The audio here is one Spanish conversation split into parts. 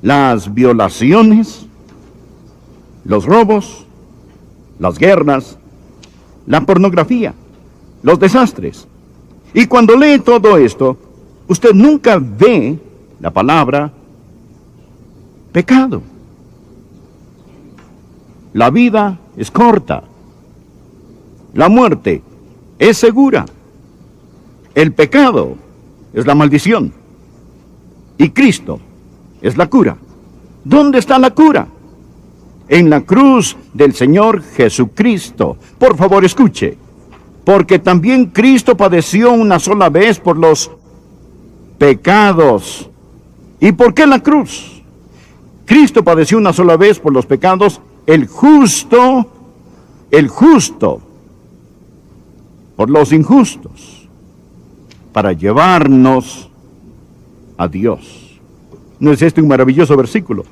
las violaciones, los robos, las guerras, la pornografía, los desastres. Y cuando lee todo esto, usted nunca ve la palabra pecado. La vida es corta. La muerte es segura. El pecado es la maldición. Y Cristo es la cura. ¿Dónde está la cura? En la cruz del Señor Jesucristo. Por favor, escuche. Porque también Cristo padeció una sola vez por los pecados. ¿Y por qué la cruz? Cristo padeció una sola vez por los pecados, el justo, por los injustos, para llevarnos a Dios. ¿No es este un maravilloso versículo?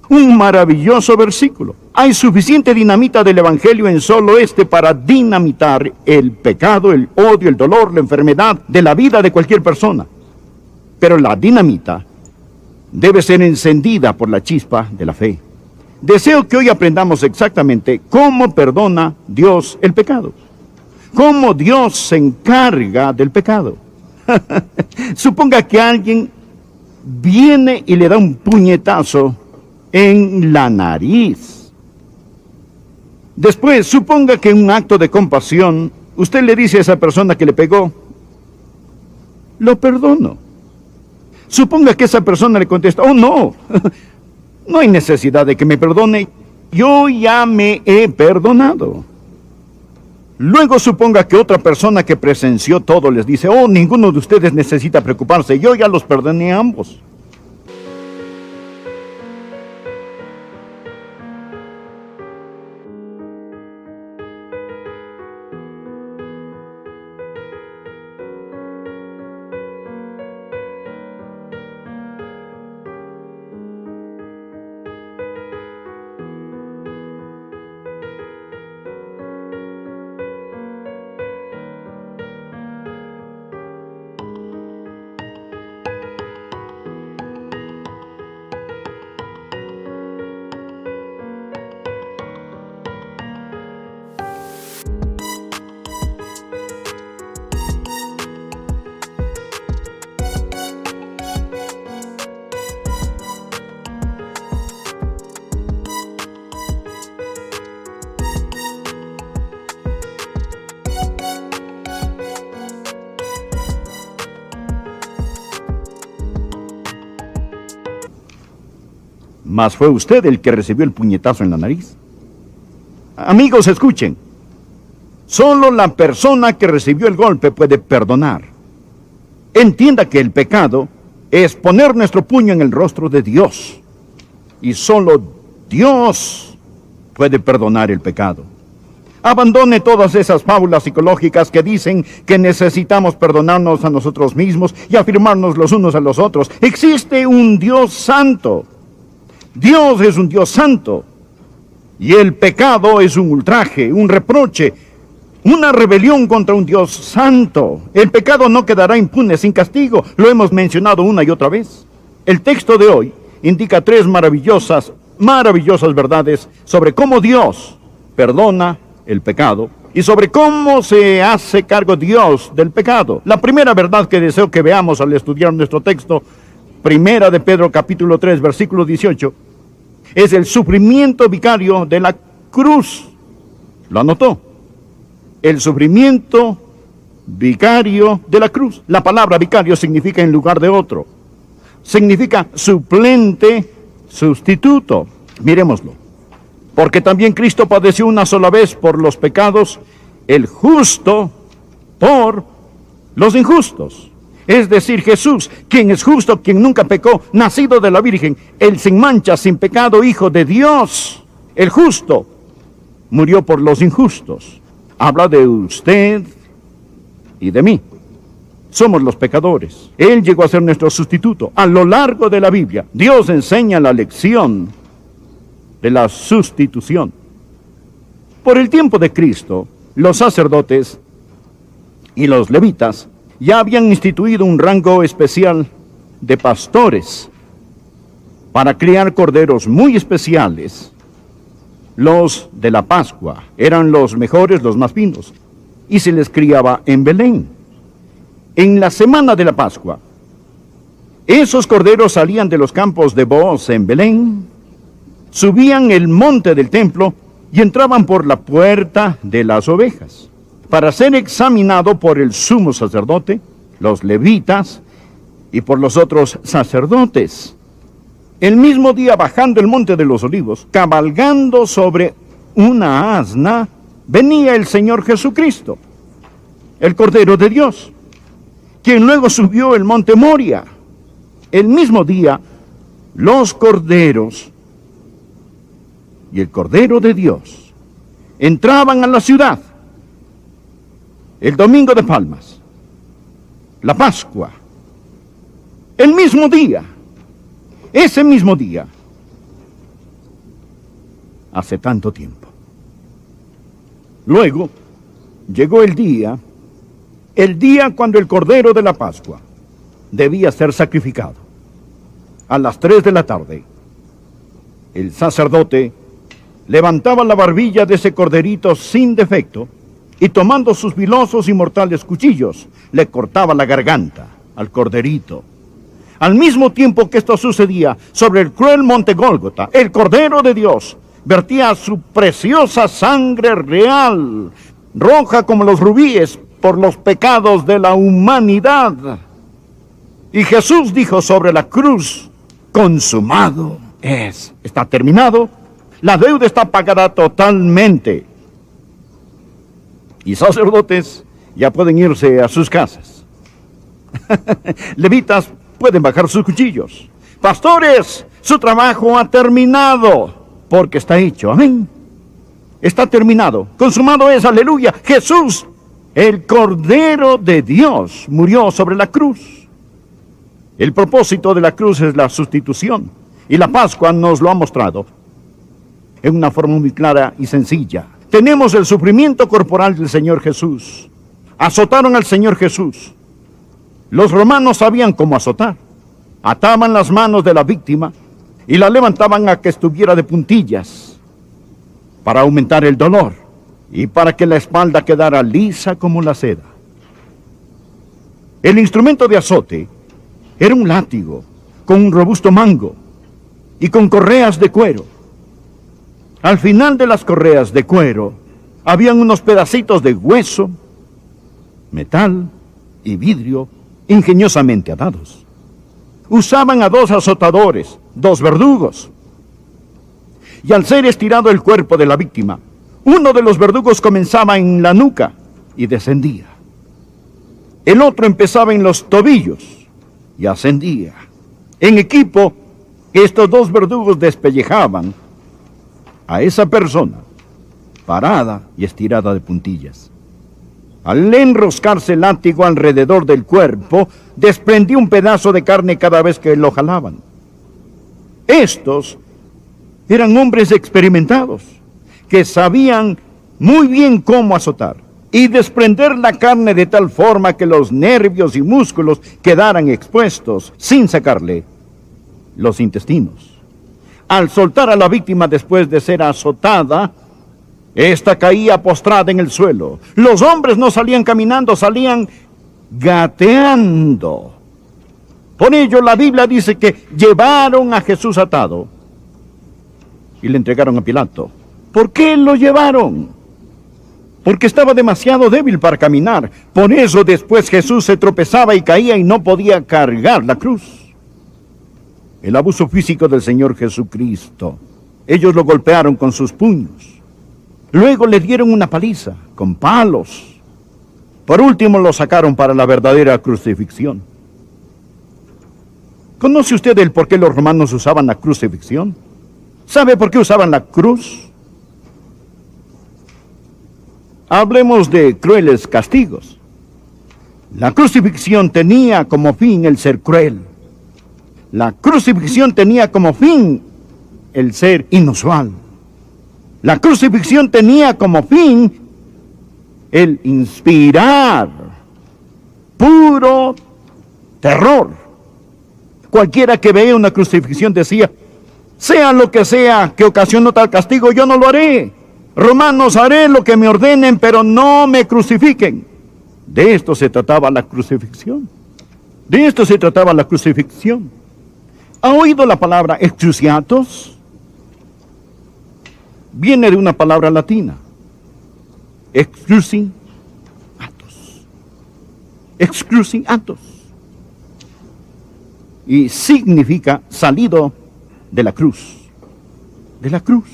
Un maravilloso versículo. Hay suficiente dinamita del Evangelio en solo este para dinamitar el pecado, el odio, el dolor, la enfermedad de la vida de cualquier persona. Pero la dinamita debe ser encendida por la chispa de la fe. Deseo que hoy aprendamos exactamente cómo perdona Dios el pecado. Cómo Dios se encarga del pecado. Suponga que alguien viene y le da un puñetazo en la nariz. Después, suponga que en un acto de compasión, usted le dice a esa persona que le pegó, lo perdono. Suponga que esa persona le contesta, oh no, no hay necesidad de que me perdone, yo ya me he perdonado. Luego suponga que otra persona que presenció todo les dice, oh, ninguno de ustedes necesita preocuparse, yo ya los perdoné a ambos. Mas fue usted el que recibió el puñetazo en la nariz. Amigos, escuchen. Solo la persona que recibió el golpe puede perdonar. Entienda que el pecado es poner nuestro puño en el rostro de Dios. Y solo Dios puede perdonar el pecado. Abandone todas esas fábulas psicológicas que dicen que necesitamos perdonarnos a nosotros mismos y afirmarnos los unos a los otros. Existe un Dios santo. Dios es un Dios santo, y el pecado es un ultraje, un reproche, una rebelión contra un Dios santo. El pecado no quedará impune sin castigo, lo hemos mencionado una y otra vez. El texto de hoy indica tres maravillosas verdades sobre cómo Dios perdona el pecado y sobre cómo se hace cargo Dios del pecado. La primera verdad que deseo que veamos al estudiar nuestro texto, Primera de Pedro capítulo 3, versículo 18, es el sufrimiento vicario de la cruz. ¿Lo anotó? El sufrimiento vicario de la cruz. La palabra vicario significa en lugar de otro. Significa suplente, sustituto. Miremoslo. Porque también Cristo padeció una sola vez por los pecados, el justo por los injustos. Es decir, Jesús, quien es justo, quien nunca pecó, nacido de la Virgen, el sin mancha, sin pecado, Hijo de Dios, el justo, murió por los injustos. Habla de usted y de mí. Somos los pecadores. Él llegó a ser nuestro sustituto. A lo largo de la Biblia, Dios enseña la lección de la sustitución. Por el tiempo de Cristo, los sacerdotes y los levitas ya habían instituido un rango especial de pastores. para criar corderos muy especiales. Los de la Pascua eran los mejores, los más finos, y se les criaba en Belén. En la semana de la Pascua, esos corderos salían de los campos de Booz en Belén, subían el monte del templo y entraban por la puerta de las ovejas, para ser examinado por el sumo sacerdote, los levitas y por los otros sacerdotes. El mismo día, bajando el monte de los olivos, cabalgando sobre una asna, venía el Señor Jesucristo, el Cordero de Dios, quien luego subió el monte Moria. El mismo día, los corderos y el Cordero de Dios entraban a la ciudad. El domingo de Palmas, la Pascua, el mismo día, ese mismo día, hace tanto tiempo. Luego llegó el día cuando el Cordero de la Pascua debía ser sacrificado. A las 3 de la tarde, el sacerdote levantaba la barbilla de ese corderito sin defecto y, tomando sus filosos y mortales cuchillos, le cortaba la garganta al corderito. Al mismo tiempo que esto sucedía, sobre el cruel monte Gólgota, el Cordero de Dios vertía su preciosa sangre real, roja como los rubíes, por los pecados de la humanidad. Y Jesús dijo sobre la cruz: consumado es. Está terminado. La deuda está pagada totalmente. Y sacerdotes ya pueden irse a sus casas. Levitas pueden bajar sus cuchillos. Pastores, su trabajo ha terminado, porque está hecho. Amén. Está terminado. Consumado es. Aleluya. Jesús, el Cordero de Dios, murió sobre la cruz. El propósito de la cruz es la sustitución. Y la Pascua nos lo ha mostrado en una forma muy clara y sencilla. Tenemos el sufrimiento corporal del Señor Jesús. Azotaron al Señor Jesús. Los romanos sabían cómo azotar. Ataban las manos de la víctima y la levantaban a que estuviera de puntillas para aumentar el dolor y para que la espalda quedara lisa como la seda. El instrumento de azote era un látigo con un robusto mango y con correas de cuero. Al final de las correas de cuero habían unos pedacitos de hueso, metal y vidrio ingeniosamente atados. Usaban a 2 azotadores, 2 verdugos. Y al ser estirado el cuerpo de la víctima, uno de los verdugos comenzaba en la nuca y descendía. El otro empezaba en los tobillos y ascendía. En equipo, estos 2 verdugos despellejaban a esa persona parada y estirada de puntillas. Al enroscarse el látigo alrededor del cuerpo, desprendía un pedazo de carne cada vez que lo jalaban. Estos eran hombres experimentados, que sabían muy bien cómo azotar y desprender la carne de tal forma que los nervios y músculos quedaran expuestos, sin sacarle los intestinos. Al soltar a la víctima después de ser azotada, esta caía postrada en el suelo. Los hombres no salían caminando, salían gateando. Por ello la Biblia dice que llevaron a Jesús atado y le entregaron a Pilato. ¿Por qué lo llevaron? Porque estaba demasiado débil para caminar. Por eso después Jesús se tropezaba y caía y no podía cargar la cruz. El abuso físico del Señor Jesucristo. Ellos lo golpearon con sus puños. Luego le dieron una paliza con palos. Por último lo sacaron para la verdadera crucifixión. ¿Conoce usted el por qué los romanos usaban la crucifixión? ¿Sabe por qué usaban la cruz? Hablemos de crueles castigos. La crucifixión tenía como fin el ser cruel. La crucifixión tenía como fin el ser inusual. La crucifixión tenía como fin el inspirar puro terror. Cualquiera que veía una crucifixión decía: Sea lo que sea que ocasionó tal castigo, yo no lo haré. Romanos, haré lo que me ordenen, pero no me crucifiquen. De esto se trataba la crucifixión. De esto se trataba la crucifixión. ¿Ha oído la palabra excruciatos? Viene de una palabra latina. Excruciatus. Excruciatus. Y significa salido de la cruz. De la cruz.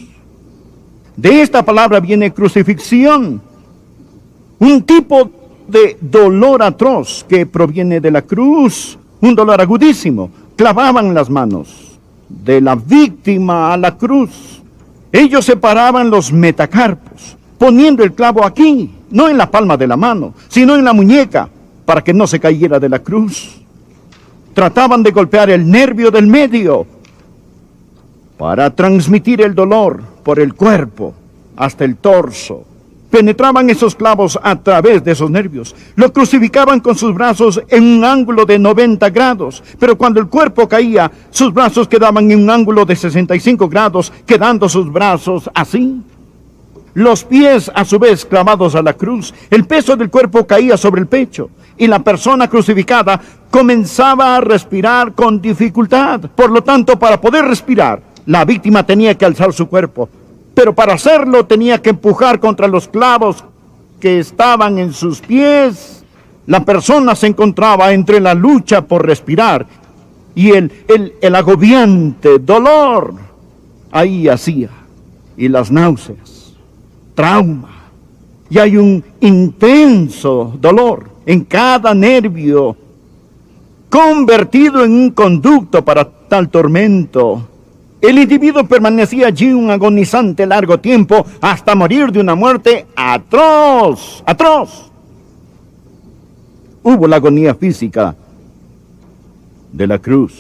De esta palabra viene crucifixión. Un tipo de dolor atroz que proviene de la cruz. Un dolor agudísimo. Clavaban las manos de la víctima a la cruz. Ellos separaban los metacarpos, poniendo el clavo aquí, no en la palma de la mano, sino en la muñeca, para que no se cayera de la cruz. Trataban de golpear el nervio del medio, para transmitir el dolor por el cuerpo hasta el torso. Penetraban esos clavos a través de esos nervios. Lo crucificaban con sus brazos en un ángulo de 90 grados. Pero cuando el cuerpo caía, sus brazos quedaban en un ángulo de 65 grados, quedando sus brazos así. Los pies a su vez clavados a la cruz. El peso del cuerpo caía sobre el pecho. Y la persona crucificada comenzaba a respirar con dificultad. Por lo tanto, para poder respirar, la víctima tenía que alzar su cuerpo. Pero para hacerlo tenía que empujar contra los clavos que estaban en sus pies. La persona se encontraba entre la lucha por respirar y el agobiante dolor. Ahí hacía. Y las náuseas, trauma. Y hay un intenso dolor en cada nervio, convertido en un conducto para tal tormento. El individuo permanecía allí un agonizante largo tiempo hasta morir de una muerte atroz, atroz. Hubo la agonía física de la cruz.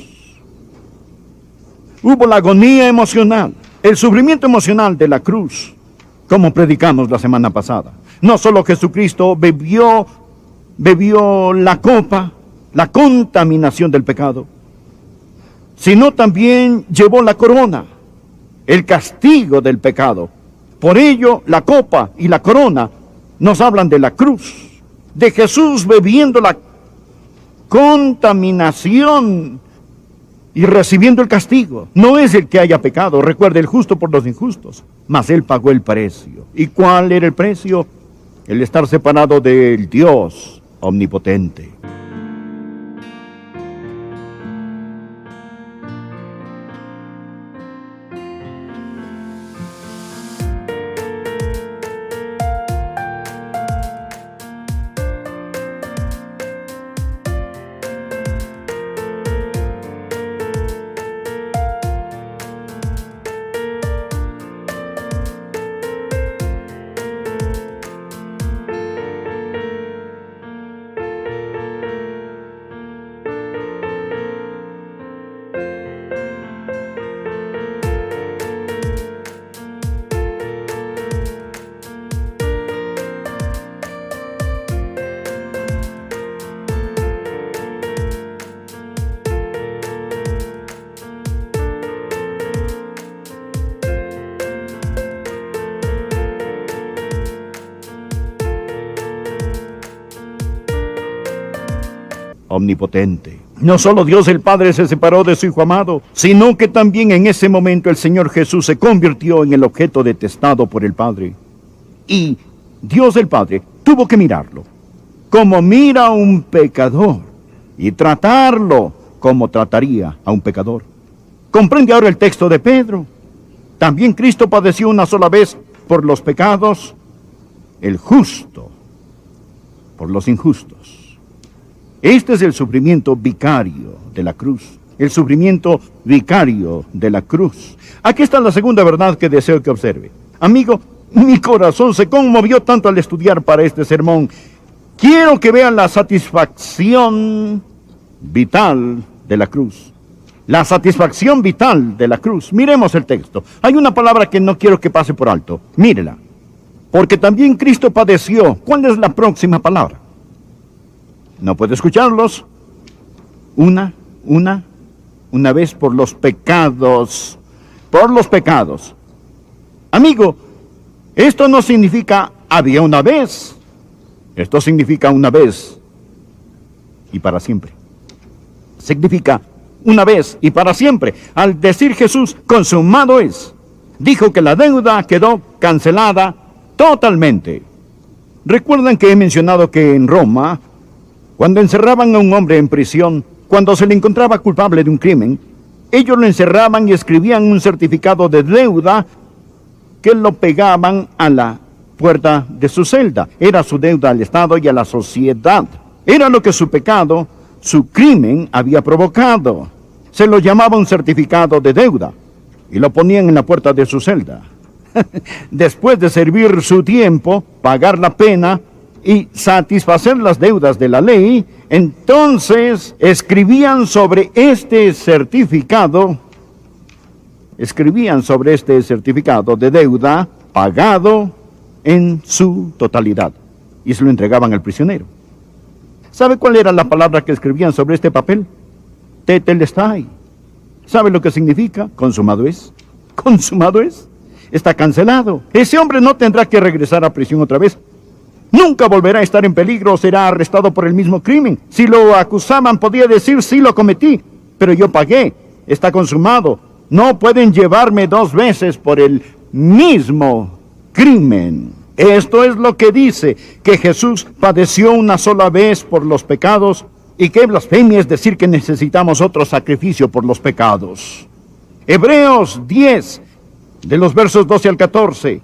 Hubo la agonía emocional, el sufrimiento emocional de la cruz, como predicamos la semana pasada. No solo Jesucristo bebió la copa, la contaminación del pecado, sino también llevó la corona, el castigo del pecado. Por ello, la copa y la corona nos hablan de la cruz, de Jesús bebiendo la contaminación y recibiendo el castigo. No es el que haya pecado, recuerde, el justo por los injustos, mas Él pagó el precio. ¿Y cuál era el precio? El estar separado del Dios omnipotente. Omnipotente. No solo Dios el Padre se separó de su Hijo amado, sino que también en ese momento el Señor Jesús se convirtió en el objeto detestado por el Padre. Y Dios el Padre tuvo que mirarlo como mira a un pecador y tratarlo como trataría a un pecador. ¿Comprende ahora el texto de Pedro? También Cristo padeció una sola vez por los pecados, el justo por los injustos. Este es el sufrimiento vicario de la cruz. El sufrimiento vicario de la cruz. Aquí está la segunda verdad que deseo que observe. Amigo, mi corazón se conmovió tanto al estudiar para este sermón. Quiero que vean la satisfacción vital de la cruz. La satisfacción vital de la cruz. Miremos el texto. Hay una palabra que no quiero que pase por alto. Mírela. Porque también Cristo padeció. ¿Cuál es la próxima palabra? No puede escucharlos. Una vez por los pecados. por los pecados. Amigo, esto no significa había una vez. Esto significa una vez y para siempre. Significa una vez y para siempre. Al decir Jesús, consumado es, dijo que la deuda quedó cancelada totalmente. Recuerdan que he mencionado que en Roma, cuando encerraban a un hombre en prisión, cuando se le encontraba culpable de un crimen, ellos lo encerraban y escribían un certificado de deuda que lo pegaban a la puerta de su celda. Era su deuda al Estado y a la sociedad. Era lo que su pecado, su crimen había provocado. Se lo llamaba un certificado de deuda y lo ponían en la puerta de su celda. Después de servir su tiempo, pagar la pena y satisfacer las deudas de la ley, entonces escribían sobre este certificado de deuda pagado en su totalidad y se lo entregaban al prisionero. ¿Sabe cuál era la palabra que escribían sobre este papel? Tetelestai. ¿Sabe lo que significa? Consumado es. Consumado es. Está cancelado. Ese hombre no tendrá que regresar a prisión otra vez. Nunca volverá a estar en peligro o será arrestado por el mismo crimen. Si lo acusaban, podía decir, sí lo cometí, pero yo pagué. Está consumado. No pueden llevarme 2 veces por el mismo crimen. Esto es lo que dice, que Jesús padeció una sola vez por los pecados, y qué blasfemia es decir que necesitamos otro sacrificio por los pecados. Hebreos 10, de los versos 12 al 14.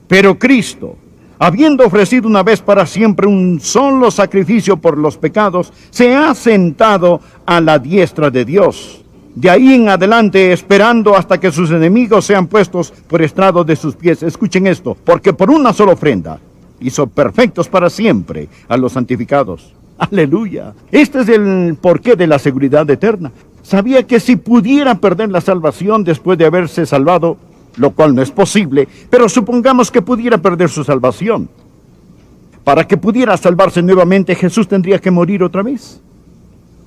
Pero Cristo, habiendo ofrecido una vez para siempre un solo sacrificio por los pecados, se ha sentado a la diestra de Dios. De ahí en adelante, esperando hasta que sus enemigos sean puestos por estrado de sus pies. Escuchen esto, porque por una sola ofrenda hizo perfectos para siempre a los santificados. Aleluya. Este es el porqué de la seguridad eterna. Sabía que si pudiera perder la salvación después de haberse salvado, lo cual no es posible, pero supongamos que pudiera perder su salvación. Para que pudiera salvarse nuevamente, Jesús tendría que morir otra vez.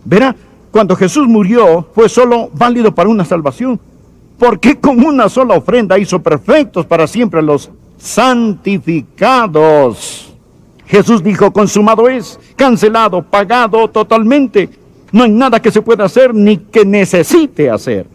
Verá, cuando Jesús murió, fue solo válido para una salvación, porque con una sola ofrenda hizo perfectos para siempre a los santificados. Jesús dijo, consumado es, cancelado, pagado totalmente. No hay nada que se pueda hacer ni que necesite hacer.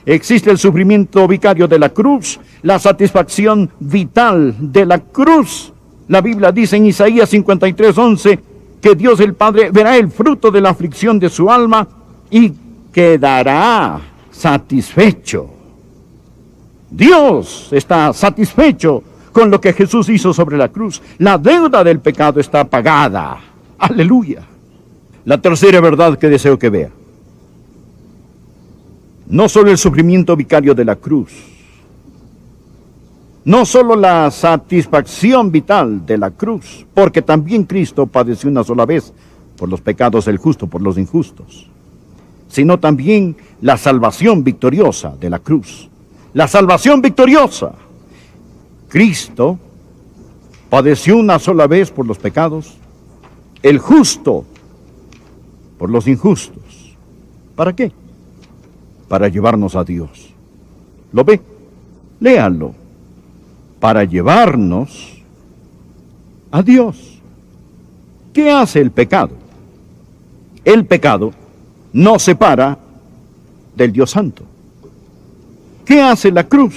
Existe el sufrimiento vicario de la cruz, la satisfacción vital de la cruz. La Biblia dice en Isaías 53:11 que Dios el Padre verá el fruto de la aflicción de su alma y quedará satisfecho. Dios está satisfecho con lo que Jesús hizo sobre la cruz. La deuda del pecado está pagada. Aleluya. La tercera verdad que deseo que vea. No solo el sufrimiento vicario de la cruz, no solo la satisfacción vital de la cruz, porque también Cristo padeció una sola vez por los pecados del justo, por los injustos, sino también la salvación victoriosa de la cruz. La salvación victoriosa. Cristo padeció una sola vez por los pecados, el justo por los injustos. ¿Para qué? Para llevarnos a Dios. ¿Lo ve? Léalo. Para llevarnos a Dios. ¿Qué hace el pecado? El pecado nos separa del Dios Santo. ¿Qué hace la cruz?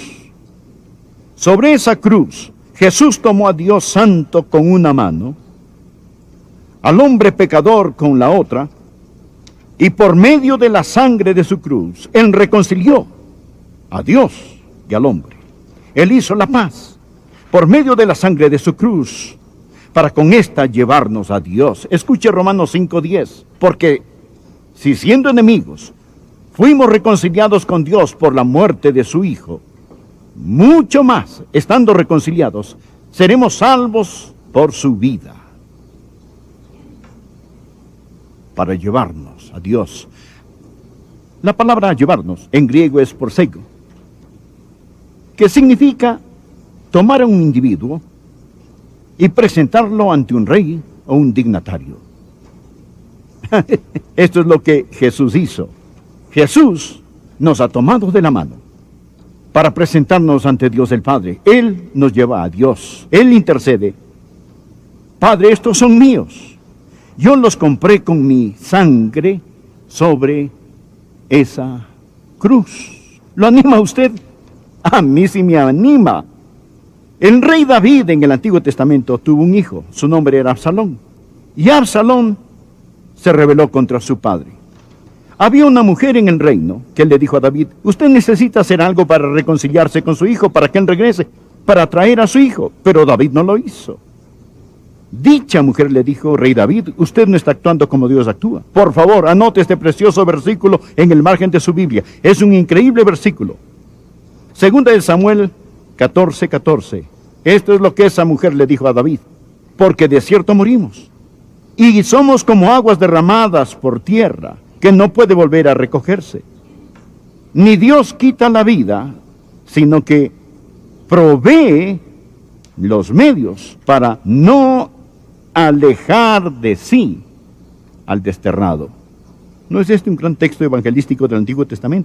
Sobre esa cruz, Jesús tomó a Dios Santo con una mano, al hombre pecador con la otra, y por medio de la sangre de su cruz, Él reconcilió a Dios y al hombre. Él hizo la paz por medio de la sangre de su cruz, para con esta llevarnos a Dios. Escuche Romanos 5:10, porque si siendo enemigos, fuimos reconciliados con Dios por la muerte de su Hijo, mucho más, estando reconciliados, seremos salvos por su vida. Para llevarnos a Dios. La palabra llevarnos en griego es prosego, que significa tomar a un individuo y presentarlo ante un rey o un dignatario. Esto es lo que Jesús hizo. Jesús nos ha tomado de la mano para presentarnos ante Dios el Padre. Él nos lleva a Dios. Él intercede. Padre, estos son míos. Yo los compré con mi sangre sobre esa cruz. ¿Lo anima usted? A mí sí me anima. El rey David en el Antiguo Testamento tuvo un hijo. Su nombre era Absalón. Y Absalón se rebeló contra su padre. Había una mujer en el reino que le dijo a David: usted necesita hacer algo para reconciliarse con su hijo, para que él regrese, para traer a su hijo. Pero David no lo hizo. Dicha mujer le dijo: rey David, usted no está actuando como Dios actúa. Por favor, anote este precioso versículo en el margen de su Biblia. Es un increíble versículo. Segunda de Samuel 14:14. Esto es lo que esa mujer le dijo a David: porque de cierto morimos, y somos como aguas derramadas por tierra, que no puede volver a recogerse. Ni Dios quita la vida, sino que provee los medios para no alejar de sí al desterrado. ¿No es este un gran texto evangelístico del Antiguo Testamento?